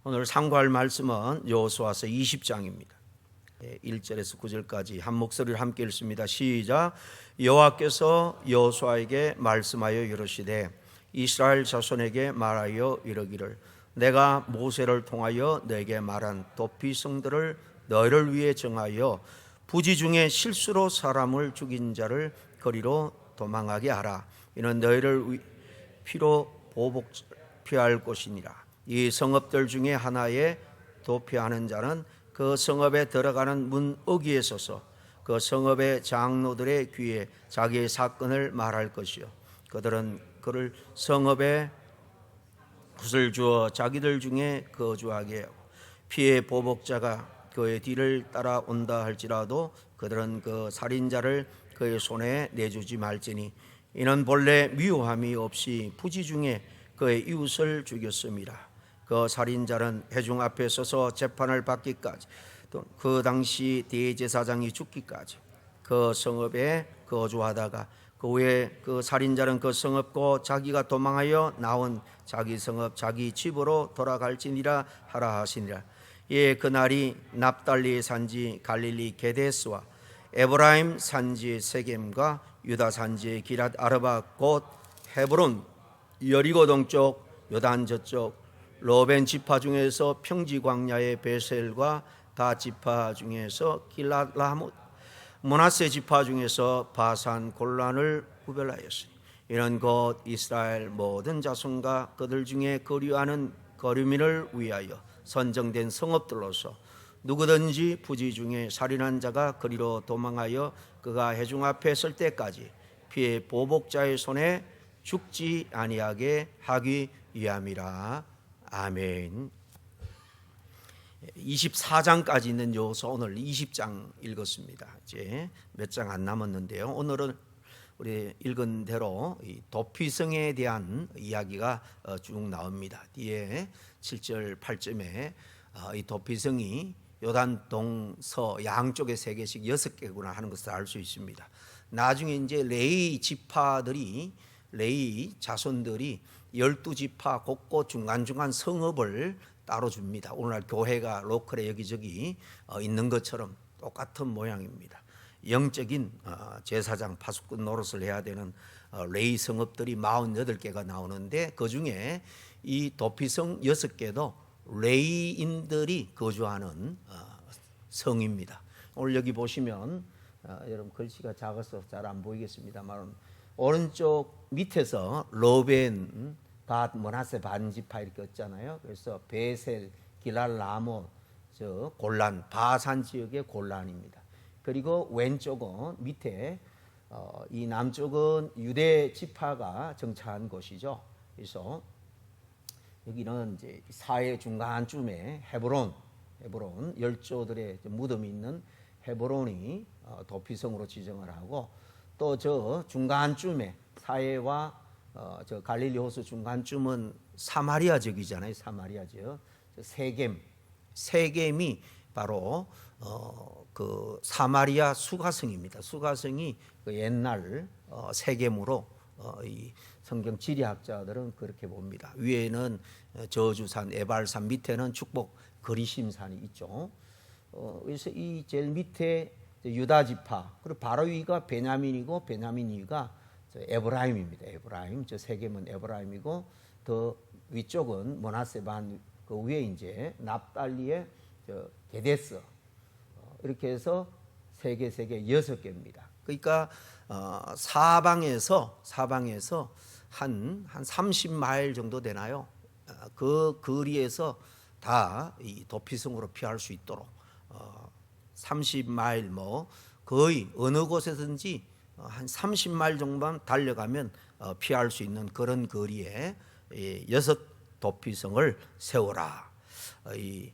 오늘 상고할 말씀은 여호수아서 20장입니다. 1절에서 9절까지 한 목소리를 함께 읽습니다. 시작. 여호와께서 여호수아에게 말씀하여 이르시되 이스라엘 자손에게 말하여 이르기를 내가 모세를 통하여 너에게 말한 도피성들을 너희를 위해 정하여 부지 중에 실수로 사람을 죽인 자를 거리로 도망하게 하라. 이는 너희를 피로 보복피할 곳이니라. 이 성읍들 중에 하나에 도피하는 자는 그 성읍에 들어가는 문 어귀에 서서 그 성읍의 장로들의 귀에 자기의 사건을 말할 것이요 그들은 그를 성읍에 굿을 주어 자기들 중에 거주하게 하고 피의 보복자가 그의 뒤를 따라온다 할지라도 그들은 그 살인자를 그의 손에 내주지 말지니 이는 본래 미워함이 없이 부지 중에 그의 이웃을 죽였음이라. 그 살인자는 회중 앞에 서서 재판을 받기까지 또 그 당시 대제사장이 죽기까지 그 성읍에 거주하다가 그 후에 그 살인자는 그 성읍고 자기가 도망하여 나온 자기 성읍 자기 집으로 돌아갈지니라 하라 하시니라. 예, 그날이 납달리 산지 갈릴리 게데스와 에브라임 산지 세겜과 유다 산지 기랏 아르바 곧 헤브론 여리고 동쪽 요단 저쪽 로벤 지파 중에서 평지 광야의 베셀과 다 지파 중에서 길랏 라못 므낫세 지파 중에서 바산 골란을 구별하였으니 이는 곧 이스라엘 모든 자손과 그들 중에 거류하는 거류민을 위하여 선정된 성읍들로서 누구든지 부지 중에 살인한 자가 거리로 도망하여 그가 회중 앞에 설 때까지 피의 보복자의 손에 죽지 아니하게 하기 위함이라. 아멘. 24장까지 있는 여호수아 오늘 20장 읽었습니다. 이제 몇 장 안 남았는데요. 오늘은 우리 읽은 대로 이 도피성에 대한 이야기가 쭉 나옵니다. 뒤에 7절 8절에 이 도피성이 요단 동서 양쪽에 3개씩 6개구나 하는 것을 알 수 있습니다. 나중에 이제 레위 지파들이 레위 자손들이 12지파 곳곳 중간중간 성읍을 따로 줍니다. 오늘날 교회가 로컬에 여기저기 있는 것처럼 똑같은 모양입니다. 영적인 제사장 파수꾼 노릇을 해야 되는 레위 성읍들이 48개가 나오는데 그중에 이 도피성 6개도 레위인들이 거주하는 성입니다. 오늘 여기 보시면 여러분 글씨가 작아서 잘 안 보이겠습니다만 오른쪽 밑에서 로벤, 갓, 므낫세 반지파 이렇게 있잖아요. 그래서 베셀, 길랏 라못, 골란, 바산 지역의 골란입니다. 그리고 왼쪽은 밑에 이 남쪽은 유대 지파가 정착한 곳이죠. 그래서 여기는 이제 사해 중간쯤에 헤브론 열조들의 무덤이 있는 헤브론이 도피성으로 지정을 하고 또 저 중간쯤에 사해와 저 갈릴리 호수 중간쯤은 사마리아 지역이잖아요. 사마리아 지역. 세겜이 바로 그 사마리아 수가성입니다. 수가성이 그 옛날 세겜으로 이 성경 지리학자들은 그렇게 봅니다. 위에는 저주산 에발산, 밑에는 축복 거리심산이 있죠. 그래서 이 제일 밑에 유다 지파, 그리고 바로 위가 베냐민이고 베냐민 위가 에브라임입니다. 에브라임, 저 세겜은 에브라임이고 더 위쪽은 므낫세 반, 그 위에 이제 납달리의 게데스, 이렇게 해서 3개 6개입니다. 그러니까 사방에서 한 30마일 정도 되나요? 그 거리에서 다 이 도피성으로 피할 수 있도록 30마일 뭐 거의 어느 곳에든지 한 30마일 정도만 달려가면 피할 수 있는 그런 거리에 6 도피성을 세워라. 이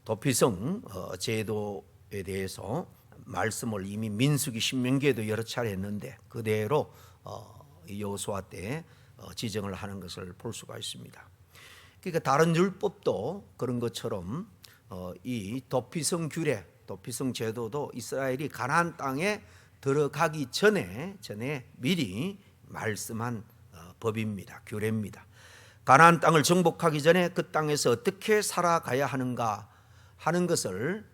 도피성 제도에 대해서 말씀을 이미 민수기 신명기에도 여러 차례 했는데 그대로 여호수아 때 지정을 하는 것을 볼 수가 있습니다. 그러니까 다른 율법도 그런 것처럼 이 도피성 규례, 도피성 제도도 이스라엘이 가나안 땅에 들어가기 전에 미리 말씀한 법입니다. 규례입니다. 가나안 땅을 정복하기 전에 그 땅에서 어떻게 살아가야 하는가 하는 것을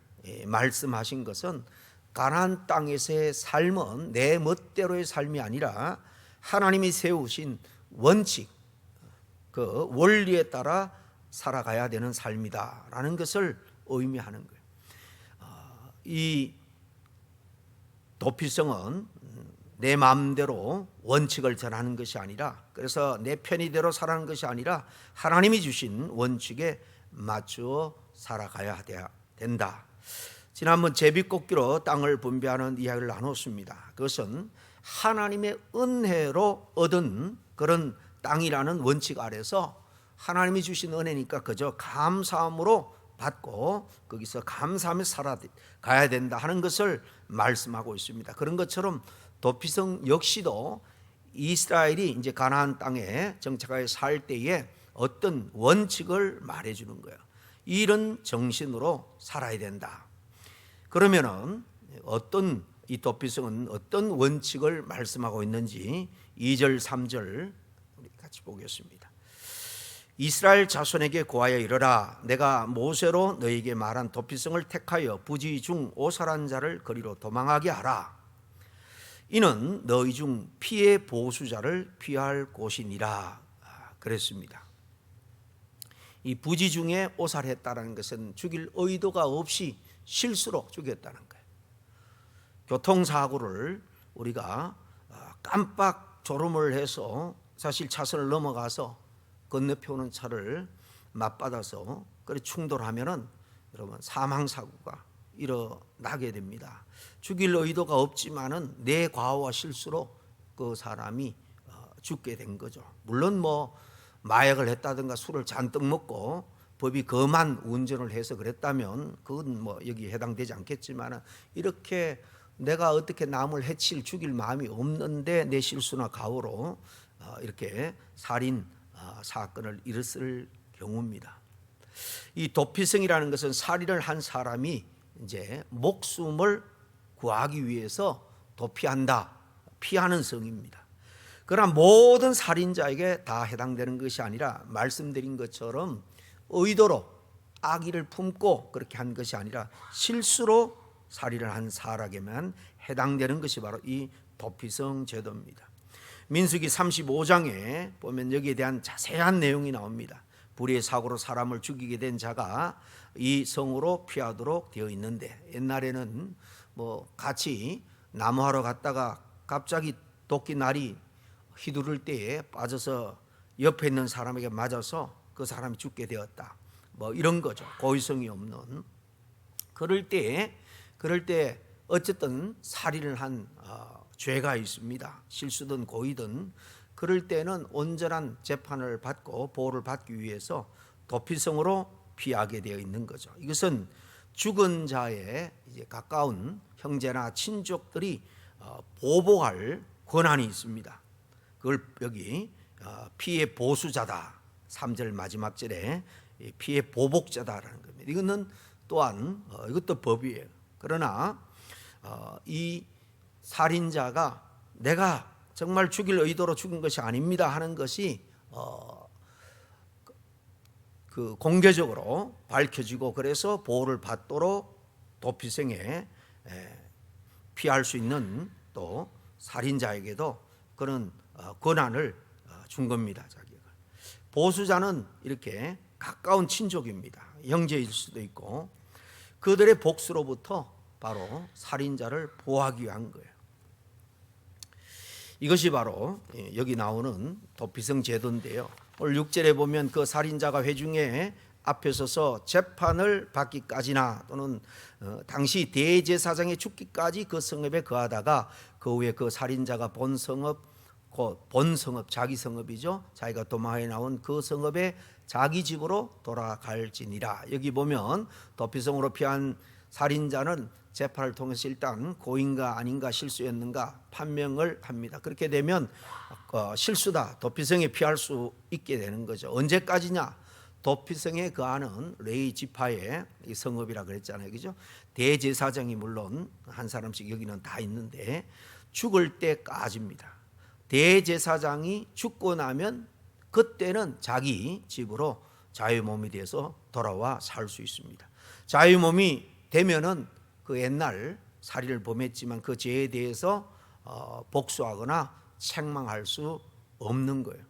말씀하신 것은 가나안 땅에서의 삶은 내 멋대로의 삶이 아니라 하나님이 세우신 원칙, 그 원리에 따라 살아가야 되는 삶이다라는 것을 의미하는 거예요. 이 도피성은 내 마음대로 원칙을 전하는 것이 아니라, 그래서 내 편의대로 살아가는 것이 아니라 하나님이 주신 원칙에 맞추어 살아가야 된다. 지난번 제비뽑기로 땅을 분배하는 이야기를 나눴습니다. 그것은 하나님의 은혜로 얻은 그런 땅이라는 원칙 아래서 하나님이 주신 은혜니까 그저 감사함으로 받고 거기서 감사하며 살아가야 된다 하는 것을 말씀하고 있습니다. 그런 것처럼 도피성 역시도 이스라엘이 이제 가나안 땅에 정착하여 살 때에 어떤 원칙을 말해주는 거예요. 이런 정신으로 살아야 된다. 그러면은 이 도피성은 어떤 원칙을 말씀하고 있는지 2절 3절 우리 같이 보겠습니다. 이스라엘 자손에게 고하여 이르라. 내가 모세로 너희에게 말한 도피성을 택하여 부지 중 오살한 자를 거리로 도망하게 하라. 이는 너희 중 피해 보수자를 피할 곳이니라 그랬습니다. 이 부지 중에 오살했다는 것은 죽일 의도가 없이 실수로 죽였다는 거예요. 교통사고를 우리가 깜빡 졸음을 해서 사실 차선을 넘어가서 건너편오는 차를 맞받아서 그래 충돌하면은 여러분 사망사고가 일어나게 됩니다. 죽일 의도가 없지만은 내 과오와 실수로 그 사람이 죽게 된 거죠. 물론 뭐 마약을 했다든가 술을 잔뜩 먹고 법이 금한 운전을 해서 그랬다면 그건 뭐 여기 해당되지 않겠지만, 이렇게 내가 어떻게 남을 해칠 죽일 마음이 없는데 내 실수나 가오로 이렇게 살인 사건을 일었을 경우입니다. 이 도피성이라는 것은 살인을 한 사람이 이제 목숨을 구하기 위해서 도피한다, 피하는 성입니다. 그러나 모든 살인자에게 다 해당되는 것이 아니라 말씀드린 것처럼 의도로 악의를 품고 그렇게 한 것이 아니라 실수로 살인을 한 사람에게만 해당되는 것이 바로 이 도피성 제도입니다. 민수기 35장에 보면 여기에 대한 자세한 내용이 나옵니다. 불의의 사고로 사람을 죽이게 된 자가 이 성으로 피하도록 되어 있는데, 옛날에는 뭐 같이 나무하러 갔다가 갑자기 도끼날이 휘두를 때에 빠져서 옆에 있는 사람에게 맞아서 그 사람이 죽게 되었다, 뭐 이런 거죠. 고의성이 없는. 그럴 때 어쨌든 살인을 한 죄가 있습니다. 실수든 고의든. 그럴 때는 온전한 재판을 받고 보호를 받기 위해서 도피성으로 피하게 되어 있는 거죠. 이것은 죽은 자의 이제 가까운 형제나 친족들이 보복할 권한이 있습니다. 그걸 여기 피해 보수자다, 3절 마지막 절에 피해 보복자다라는 겁니다. 이거는 또한 이것도 법이에요. 그러나 이 살인자가 내가 정말 죽일 의도로 죽은 것이 아닙니다 하는 것이 그 공개적으로 밝혀지고, 그래서 보호를 받도록 도피성에 피할 수 있는 또 살인자에게도 그런 권한을 준 겁니다. 자기가. 보수자는 이렇게 가까운 친족입니다. 형제일 수도 있고, 그들의 복수로부터 바로 살인자를 보호하기 위한 거예요. 이것이 바로 여기 나오는 도피성 제도인데요. 오늘 6절에 보면 그 살인자가 회중에 앞에 서서 재판을 받기까지나 또는 당시 대제사장의 죽기까지 그 성읍에 거하다가 그 후에 그 살인자가 본 성읍, 자기 성읍이죠. 자기가 도망해 나온 그 성읍에 자기 집으로 돌아갈지니라. 여기 보면 도피성으로 피한 살인자는 재판을 통해서 일단 고인가 아닌가 실수였는가 판명을 합니다. 그렇게 되면 실수다, 도피성에 피할 수 있게 되는 거죠. 언제까지냐? 도피성에 거하는 레위 지파의 성읍이라 그랬잖아요, 그죠? 대제사장이 물론 한 사람씩 여기는 다 있는데 죽을 때까지입니다. 대제사장이 죽고 나면 그때는 자기 집으로 자유의 몸이 돼서 돌아와 살 수 있습니다. 자유의 몸이 되면은 그 옛날 살인을 범했지만 그 죄에 대해서 복수하거나 책망할 수 없는 거예요.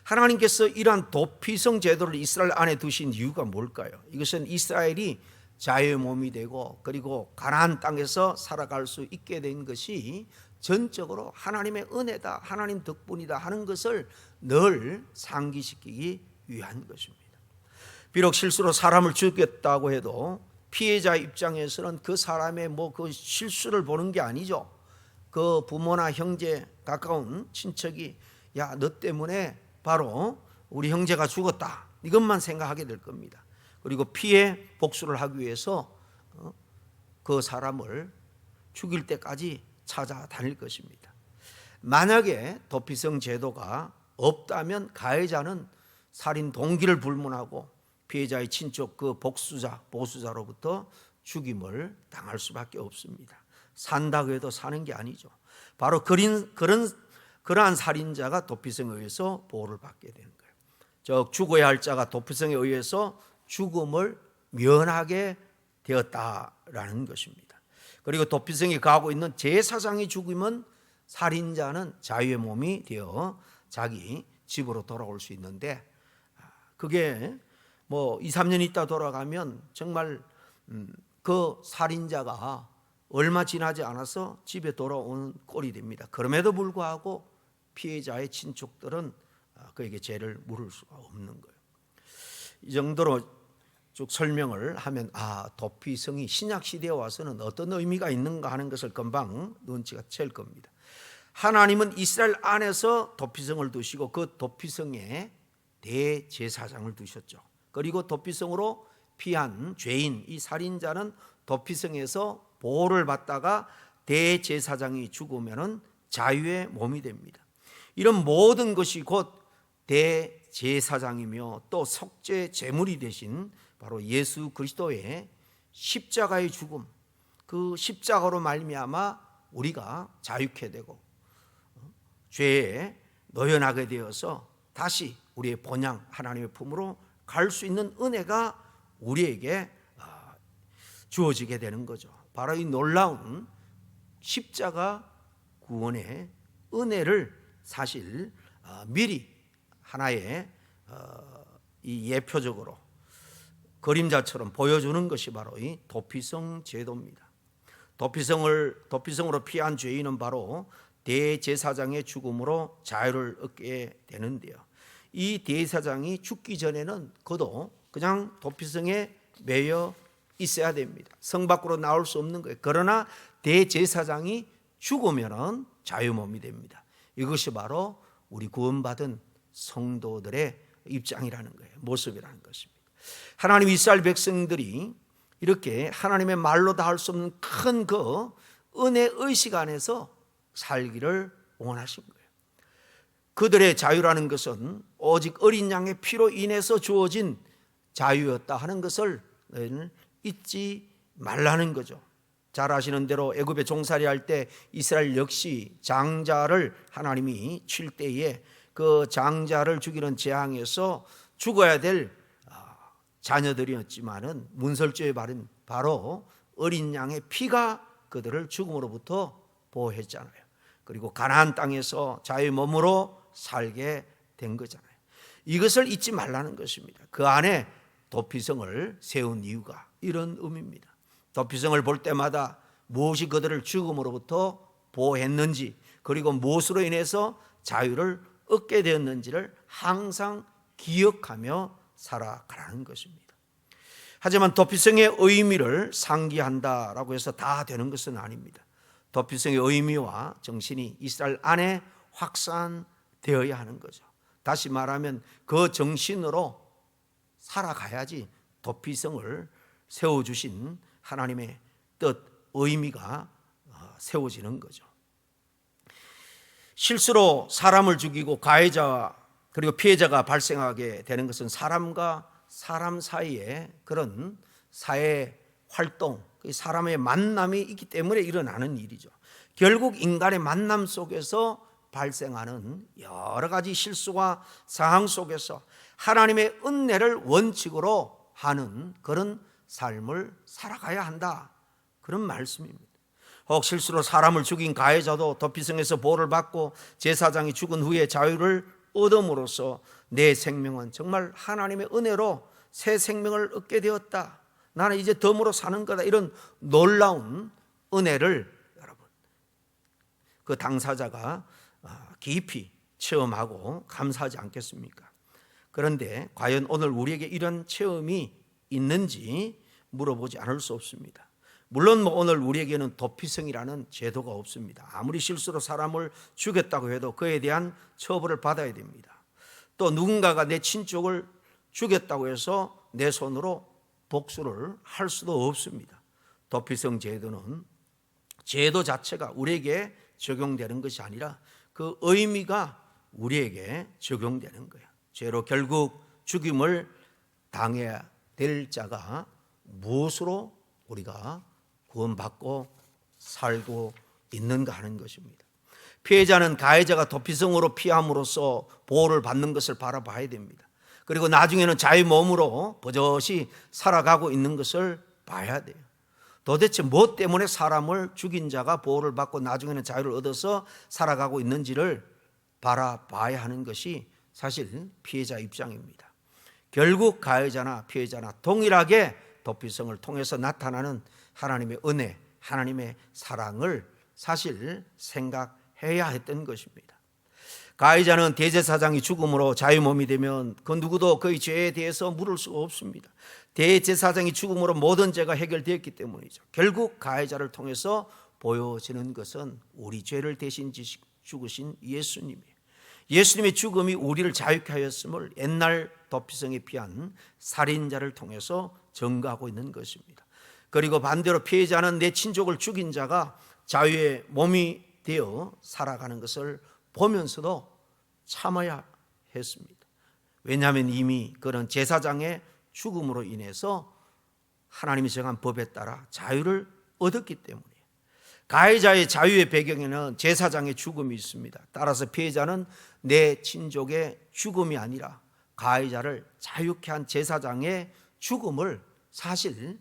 하나님께서 이러한 도피성 제도를 이스라엘 안에 두신 이유가 뭘까요? 이것은 이스라엘이 자유의 몸이 되고 그리고 가나안 땅에서 살아갈 수 있게 된 것이 전적으로 하나님의 은혜다, 하나님 덕분이다 하는 것을 늘 상기시키기 위한 것입니다. 비록 실수로 사람을 죽였다고 해도 피해자 입장에서는 그 사람의 그 실수를 보는 게 아니죠. 그 부모나 형제, 가까운 친척이 야, 너 때문에 바로 우리 형제가 죽었다, 이것만 생각하게 될 겁니다. 그리고 피해 복수를 하기 위해서 그 사람을 죽일 때까지 찾아다닐 것입니다. 만약에 도피성 제도가 없다면 가해자는 살인 동기를 불문하고 피해자의 친척 그 복수자, 보수자로부터 죽임을 당할 수밖에 없습니다. 산다고 해도 사는 게 아니죠. 바로 그러한 살인자가 도피성에 의해서 보호를 받게 되는 거예요. 즉 죽어야 할 자가 도피성에 의해서 죽음을 면하게 되었다라는 것입니다. 그리고 도피성이 가고 있는 제사장이 죽으면 살인자는 자유의 몸이 되어 자기 집으로 돌아올 수 있는데, 그게 2, 3년 있다 돌아가면 정말 그 살인자가 얼마 지나지 않아서 집에 돌아오는 꼴이 됩니다. 그럼에도 불구하고 피해자의 친척들은 그에게 죄를 물을 수가 없는 거예요. 이 정도로 쭉 설명을 하면 도피성이 신약 시대에 와서는 어떤 의미가 있는가 하는 것을 금방 눈치가 챌 겁니다. 하나님은 이스라엘 안에서 도피성을 두시고 그 도피성에 대제사장을 두셨죠. 그리고 도피성으로 피한 죄인, 이 살인자는 도피성에서 보호를 받다가 대제사장이 죽으면 자유의 몸이 됩니다. 이런 모든 것이 곧 대제사장이며 또 속죄 제물이 되신 바로 예수 그리스도의 십자가의 죽음, 그 십자가로 말미암아 우리가 자유케 되고 죄에 노연하게 되어서 다시 우리의 본향 하나님의 품으로 갈 수 있는 은혜가 우리에게 주어지게 되는 거죠. 바로 이 놀라운 십자가 구원의 은혜를 사실 미리 하나의 이 예표적으로 그림자처럼 보여주는 것이 바로 이 도피성 제도입니다. 도피성으로 피한 죄인은 바로 대제사장의 죽음으로 자유를 얻게 되는데요. 이 대제사장이 죽기 전에는 그도 그냥 도피성에 매여 있어야 됩니다. 성 밖으로 나올 수 없는 거예요. 그러나 대제사장이 죽으면 자유몸이 됩니다. 이것이 바로 우리 구원받은 성도들의 입장이라는 거예요. 모습이라는 것입니다. 하나님 이스라엘 백성들이 이렇게 하나님의 말로 다 할 수 없는 큰 그 은혜 의식 안에서 살기를 원하신 거예요. 그들의 자유라는 것은 오직 어린 양의 피로 인해서 주어진 자유였다 하는 것을 잊지 말라는 거죠. 잘 아시는 대로 애굽에 종살이 할 때 이스라엘 역시 장자를 하나님이 칠 때에 그 장자를 죽이는 재앙에서 죽어야 될 자녀들이었지만은 문설주에 바른 바로 어린 양의 피가 그들을 죽음으로부터 보호했잖아요. 그리고 가나안 땅에서 자유의 몸으로 살게 된 거잖아요. 이것을 잊지 말라는 것입니다. 그 안에 도피성을 세운 이유가 이런 의미입니다. 도피성을 볼 때마다 무엇이 그들을 죽음으로부터 보호했는지, 그리고 무엇으로 인해서 자유를 얻게 되었는지를 항상 기억하며 살아가라는 것입니다. 하지만 도피성의 의미를 상기한다라고 해서 다 되는 것은 아닙니다. 도피성의 의미와 정신이 이스라엘 안에 확산되어야 하는 거죠. 다시 말하면 그 정신으로 살아가야지 도피성을 세워주신 하나님의 뜻, 의미가 세워지는 거죠. 실수로 사람을 죽이고 가해자와 그리고 피해자가 발생하게 되는 것은 사람과 사람 사이에 그런 사회 활동, 사람의 만남이 있기 때문에 일어나는 일이죠. 결국 인간의 만남 속에서 발생하는 여러 가지 실수와 상황 속에서 하나님의 은혜를 원칙으로 하는 그런 삶을 살아가야 한다, 그런 말씀입니다. 혹 실수로 사람을 죽인 가해자도 도피성에서 보호를 받고 제사장이 죽은 후에 자유를 얻음으로써 내 생명은 정말 하나님의 은혜로 새 생명을 얻게 되었다, 나는 이제 덤으로 사는 거다, 이런 놀라운 은혜를 여러분 그 당사자가 깊이 체험하고 감사하지 않겠습니까? 그런데 과연 오늘 우리에게 이런 체험이 있는지 물어보지 않을 수 없습니다. 물론 오늘 우리에게는 도피성이라는 제도가 없습니다. 아무리 실수로 사람을 죽였다고 해도 그에 대한 처벌을 받아야 됩니다. 또 누군가가 내 친족을 죽였다고 해서 내 손으로 복수를 할 수도 없습니다. 도피성 제도는 제도 자체가 우리에게 적용되는 것이 아니라 그 의미가 우리에게 적용되는 거예요. 죄로 결국 죽임을 당해야 될 자가 무엇으로 우리가 구원받고 살고 있는가 하는 것입니다. 피해자는 가해자가 도피성으로 피함으로써 보호를 받는 것을 바라봐야 됩니다. 그리고 나중에는 자기 몸으로 버젓이 살아가고 있는 것을 봐야 돼요. 도대체 무엇 때문에 사람을 죽인 자가 보호를 받고 나중에는 자유를 얻어서 살아가고 있는지를 바라봐야 하는 것이 사실 피해자 입장입니다. 결국 가해자나 피해자나 동일하게 도피성을 통해서 나타나는 하나님의 은혜, 하나님의 사랑을 사실 생각해야 했던 것입니다. 가해자는 대제사장이 죽음으로 자유 몸이 되면 그 누구도 그의 죄에 대해서 물을 수가 없습니다. 대제사장이 죽음으로 모든 죄가 해결되었기 때문이죠. 결국 가해자를 통해서 보여지는 것은 우리 죄를 대신 죽으신 예수님이에요. 예수님의 죽음이 우리를 자유케 하였음을 옛날 도피성에 피한 살인자를 통해서 증거하고 있는 것입니다. 그리고 반대로 피해자는 내 친족을 죽인 자가 자유의 몸이 되어 살아가는 것을 보면서도 참아야 했습니다. 왜냐하면 이미 그런 제사장의 죽음으로 인해서 하나님이 정한 법에 따라 자유를 얻었기 때문이에요. 가해자의 자유의 배경에는 제사장의 죽음이 있습니다. 따라서 피해자는 내 친족의 죽음이 아니라 가해자를 자유케 한 제사장의 죽음을 사실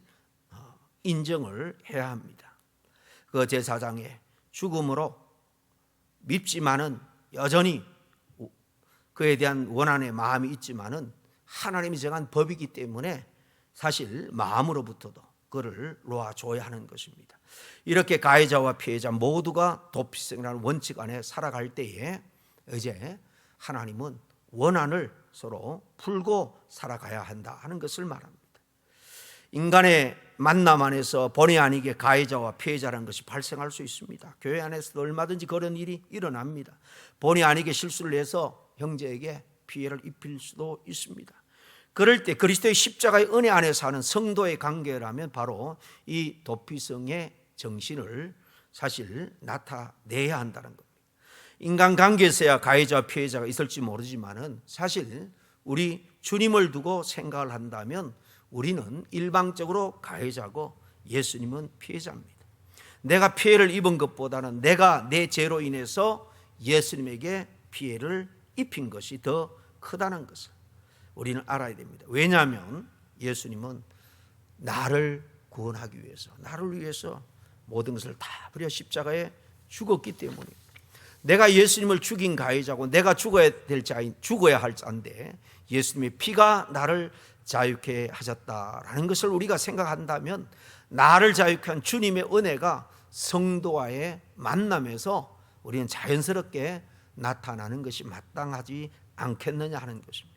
인정을 해야 합니다. 그 제사장의 죽음으로 밉지만은 여전히 그에 대한 원한의 마음이 있지만은 하나님이 정한 법이기 때문에 사실 마음으로부터도 그를 놓아줘야 하는 것입니다. 이렇게 가해자와 피해자 모두가 도피성이라는 원칙 안에 살아갈 때에 이제 하나님은 원한을 서로 풀고 살아가야 한다 하는 것을 말합니다. 인간의 만남 안에서 본의 아니게 가해자와 피해자라는 것이 발생할 수 있습니다. 교회 안에서도 얼마든지 그런 일이 일어납니다. 본의 아니게 실수를 해서 형제에게 피해를 입힐 수도 있습니다. 그럴 때 그리스도의 십자가의 은혜 안에 사는 성도의 관계라면 바로 이 도피성의 정신을 사실 나타내야 한다는 겁니다. 인간관계에서야 가해자와 피해자가 있을지 모르지만은 사실 우리 주님을 두고 생각을 한다면 우리는 일방적으로 가해자고 예수님은 피해자입니다. 내가 피해를 입은 것보다는 내가 내 죄로 인해서 예수님에게 피해를 입힌 것이 더 크다는 것을 우리는 알아야 됩니다. 왜냐하면 예수님은 나를 구원하기 위해서, 나를 위해서 모든 것을 다 버려 십자가에 죽었기 때문입니다. 내가 예수님을 죽인 가해자고 내가 죽어야 될 자인, 죽어야 할 자인데 예수님의 피가 나를 자유케 하셨다라는 것을 우리가 생각한다면 나를 자유케 한 주님의 은혜가 성도와의 만남에서 우리는 자연스럽게 나타나는 것이 마땅하지 않겠느냐 하는 것입니다.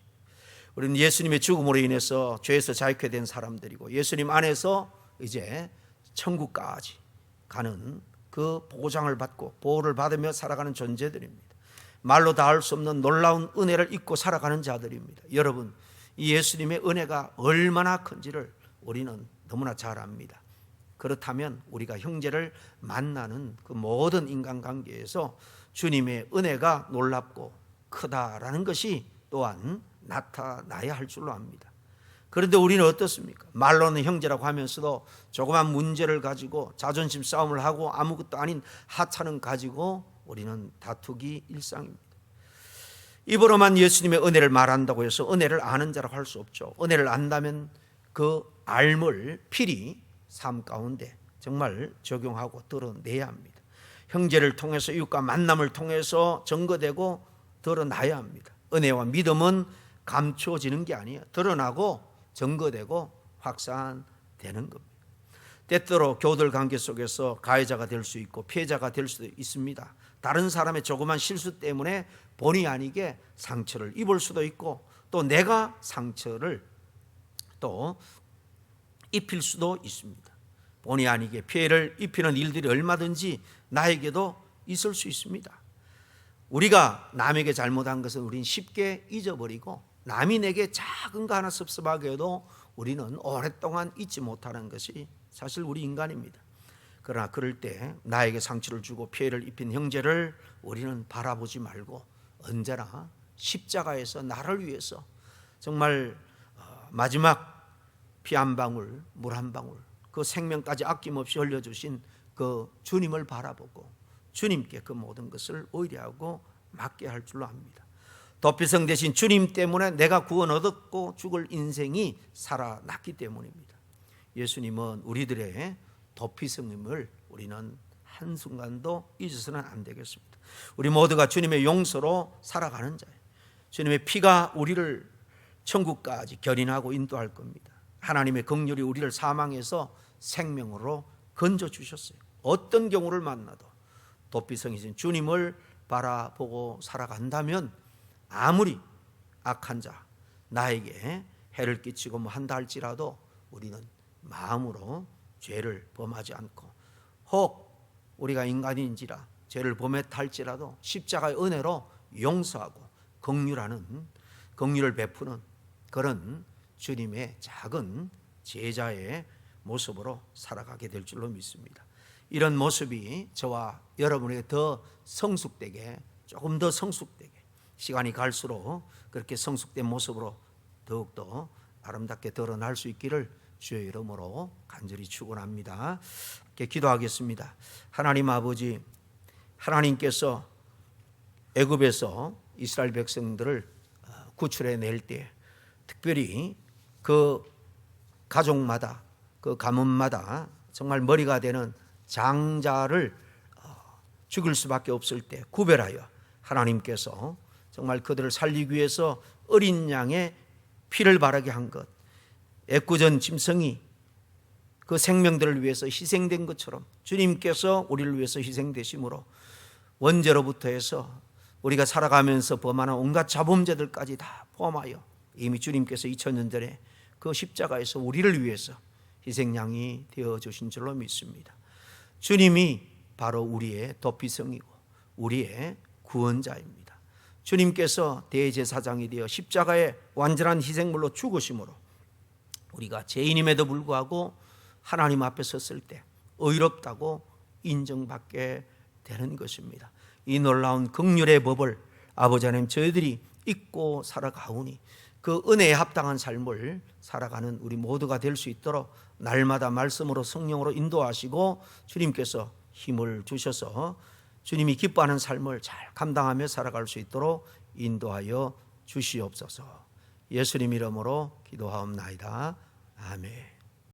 우리는 예수님의 죽음으로 인해서 죄에서 자유케 된 사람들이고 예수님 안에서 이제 천국까지 가는 그 보장을 받고 보호를 받으며 살아가는 존재들입니다. 말로 다 할 수 없는 놀라운 은혜를 입고 살아가는 자들입니다. 여러분, 이 예수님의 은혜가 얼마나 큰지를 우리는 너무나 잘 압니다. 그렇다면 우리가 형제를 만나는 그 모든 인간관계에서 주님의 은혜가 놀랍고 크다라는 것이 또한 나타나야 할 줄로 압니다. 그런데 우리는 어떻습니까? 말로는 형제라고 하면서도 조그만 문제를 가지고 자존심 싸움을 하고 아무것도 아닌 하찮은 가지고 우리는 다투기 일상입니다. 입으로만 예수님의 은혜를 말한다고 해서 은혜를 아는 자라고 할 수 없죠. 은혜를 안다면 그 알을 필히 삶 가운데 정말 적용하고 드러내야 합니다. 형제를 통해서 이웃과 만남을 통해서 증거되고 드러나야 합니다. 은혜와 믿음은 감춰지는 게 아니에요. 드러나고 증거되고 확산되는 겁니다. 때때로 교들 관계 속에서 가해자가 될 수 있고 피해자가 될 수도 있습니다. 다른 사람의 조그만 실수 때문에 본의 아니게 상처를 입을 수도 있고 또 내가 상처를 또 입힐 수도 있습니다. 본의 아니게 피해를 입히는 일들이 얼마든지 나에게도 있을 수 있습니다. 우리가 남에게 잘못한 것은 우리는 쉽게 잊어버리고 남이 내게 작은 거 하나 섭섭하게 해도 우리는 오랫동안 잊지 못하는 것이 사실 우리 인간입니다. 그러나 그럴 때 나에게 상처를 주고 피해를 입힌 형제를 우리는 바라보지 말고 언제나 십자가에서 나를 위해서 정말 마지막 피 한 방울, 물 한 방울, 그 생명까지 아낌없이 흘려주신 그 주님을 바라보고 주님께 그 모든 것을 의뢰하고 맡게 할 줄로 압니다. 도피성 대신 주님 때문에 내가 구원 얻었고 죽을 인생이 살아났기 때문입니다. 예수님은 우리들의 도피성임을 우리는 한순간도 잊어서는 안 되겠습니다. 우리 모두가 주님의 용서로 살아가는 자예요. 주님의 피가 우리를 천국까지 견인하고 인도할 겁니다. 하나님의 긍휼이 우리를 사망에서 생명으로 건져주셨어요. 어떤 경우를 만나도 도피성이신 주님을 바라보고 살아간다면 아무리 악한 자 나에게 해를 끼치고 뭐 한다 할지라도 우리는 마음으로 죄를 범하지 않고 혹 우리가 인간인지라 죄를 범했다 할지라도 십자가의 은혜로 용서하고 긍휼을 베푸는 그런 주님의 작은 제자의 모습으로 살아가게 될 줄로 믿습니다. 이런 모습이 저와 여러분에게 더 성숙되게 조금 더 성숙되게 시간이 갈수록 그렇게 성숙된 모습으로 더욱더 아름답게 드러날 수 있기를 주의 이름으로 간절히 축원합니다. 이렇게 기도하겠습니다. 하나님 아버지, 하나님께서 애굽에서 이스라엘 백성들을 구출해 낼 때 특별히 그 가족마다 그 가문마다 정말 머리가 되는 장자를 죽일 수밖에 없을 때 구별하여 하나님께서 정말 그들을 살리기 위해서 어린 양의 피를 바르게 한 것, 애꿎은 짐승이 그 생명들을 위해서 희생된 것처럼 주님께서 우리를 위해서 희생되심으로 원죄로부터 해서 우리가 살아가면서 범하는 온갖 자범죄들까지 다 포함하여 이미 주님께서 2000년 전에 그 십자가에서 우리를 위해서 희생양이 되어주신 줄로 믿습니다. 주님이 바로 우리의 도피성이고 우리의 구원자입니다. 주님께서 대제사장이 되어 십자가의 완전한 희생물로 죽으심으로 우리가 죄인임에도 불구하고 하나님 앞에 섰을 때 의롭다고 인정받게 되는 것입니다. 이 놀라운 긍휼의 법을 아버지 하나님 저희들이 잊고 살아가오니 그 은혜에 합당한 삶을 살아가는 우리 모두가 될 수 있도록 날마다 말씀으로 성령으로 인도하시고 주님께서 힘을 주셔서 주님이 기뻐하는 삶을 잘 감당하며 살아갈 수 있도록 인도하여 주시옵소서. 예수님 이름으로 기도하옵나이다. 아멘.